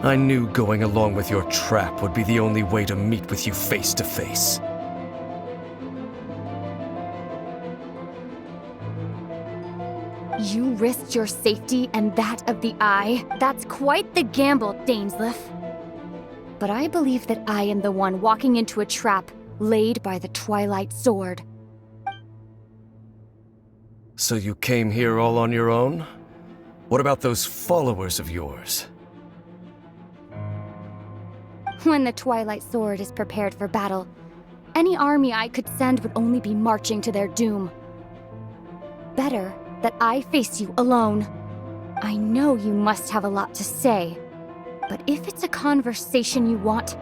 I knew going along with your trap would be the only way to meet with you face to face. You risked your safety and that of the Eye? That's quite the gamble, Dainsleif. But I believe that I am the one walking into a trap laid by the Twilight Sword. So you came here all on your own? What about those followers of yours? When the Twilight Sword is prepared for battle, any army I could send would only be marching to their doom. Better that I face you alone. I know you must have a lot to say, but if it's a conversation you want,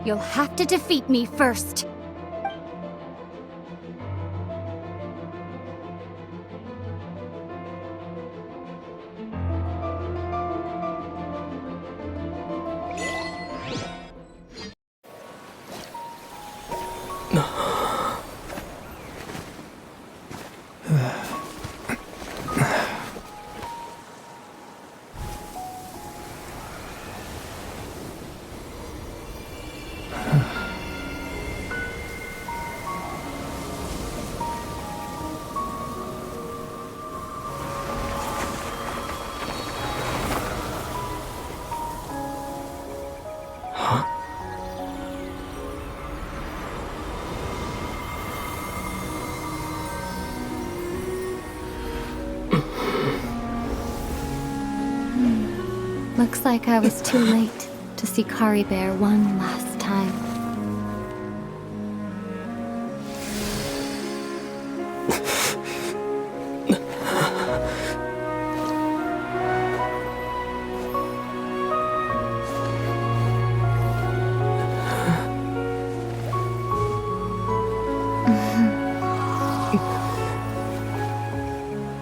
you'll have to defeat me first. Looks like I was too late to see Kari Bear one last time.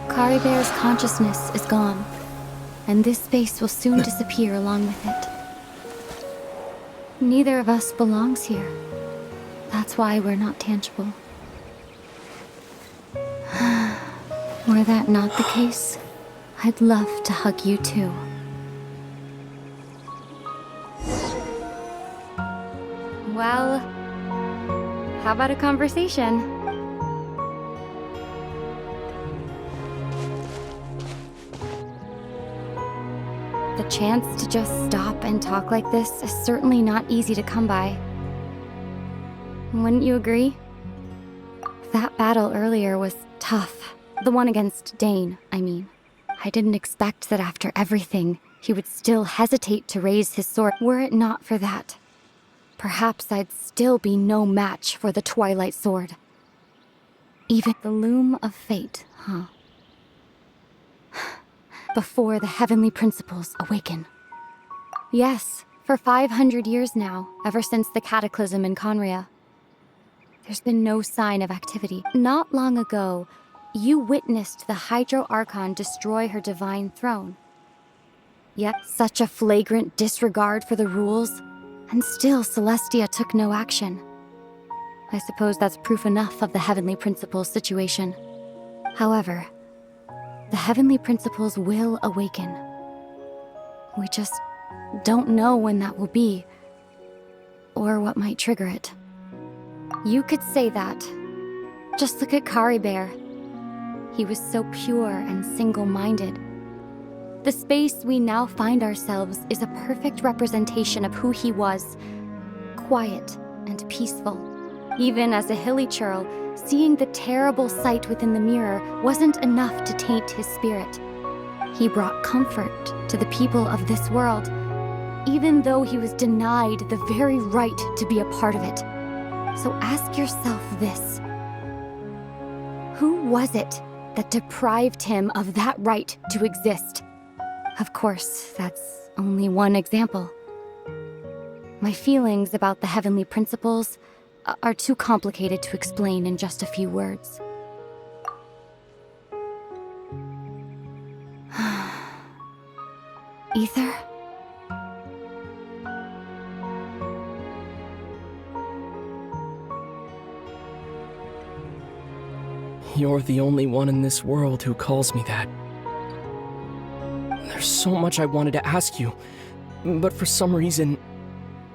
Kari Bear's consciousness is gone, and this space will soon disappear along with it. Neither of us belongs here. That's why we're not tangible. Were that not the case, I'd love to hug you too. Well, how about a conversation? The chance to just stop and talk like this is certainly not easy to come by. Wouldn't you agree? That battle earlier was tough. The one against Dane, I mean. I didn't expect that after everything, he would still hesitate to raise his sword. Were it not for that, perhaps I'd still be no match for the Twilight Sword. Even the loom of fate, huh? Before the heavenly principles awaken. Yes, for 500 years now, ever since the cataclysm in Conria, there's been no sign of activity. Not long ago, you witnessed the Hydro Archon destroy her divine throne. Yet such a flagrant disregard for the rules, and still Celestia took no action. I suppose that's proof enough of the heavenly principles situation. However, the heavenly principles will awaken. We just don't know when that will be, or what might trigger it. You could say that. Just look at Kari Bear. He was so pure and single-minded. The space we now find ourselves is a perfect representation of who he was. Quiet and peaceful. Even as a hilly churl, seeing the terrible sight within the mirror wasn't enough to taint his spirit. He brought comfort to the people of this world, even though he was denied the very right to be a part of it. So ask yourself this. Who was it that deprived him of that right to exist? Of course, that's only one example. My feelings about the heavenly principles are too complicated to explain in just a few words. Ether? You're the only one in this world who calls me that. There's so much I wanted to ask you, But for some reason,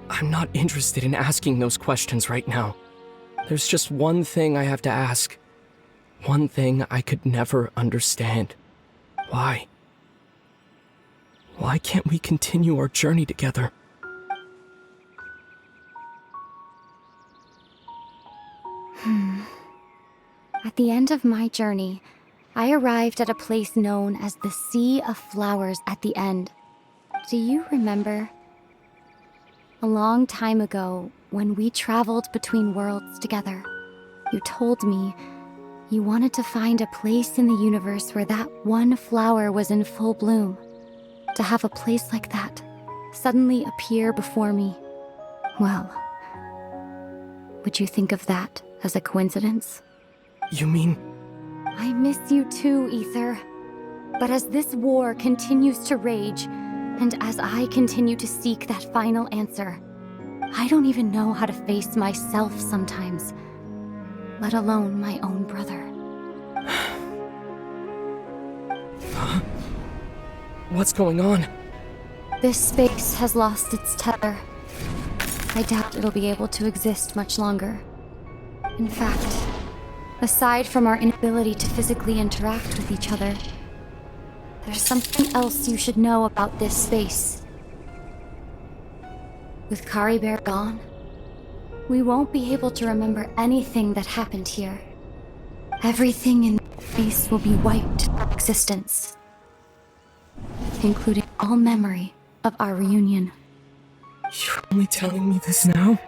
I'm not interested in asking those questions right now. There's just one thing I have to ask. One thing I could never understand. Why? Why can't we continue our journey together? At the end of my journey, I arrived at a place known as the Sea of Flowers at the end. Do you remember? A long time ago, when we traveled between worlds together, you told me you wanted to find a place in the universe where that one flower was in full bloom. To have a place like that suddenly appear before me, well, would you think of that as a coincidence? You mean... I miss you too, Ether. But as this war continues to rage, and as I continue to seek that final answer, I don't even know how to face myself sometimes, let alone my own brother. Huh? What's going on? This space has lost its tether. I doubt it'll be able to exist much longer. In fact, aside from our inability to physically interact with each other, there's something else you should know about this space. With Kari Bear gone, we won't be able to remember anything that happened here. Everything in this space will be wiped from existence, including all memory of our reunion. You're only telling me this now?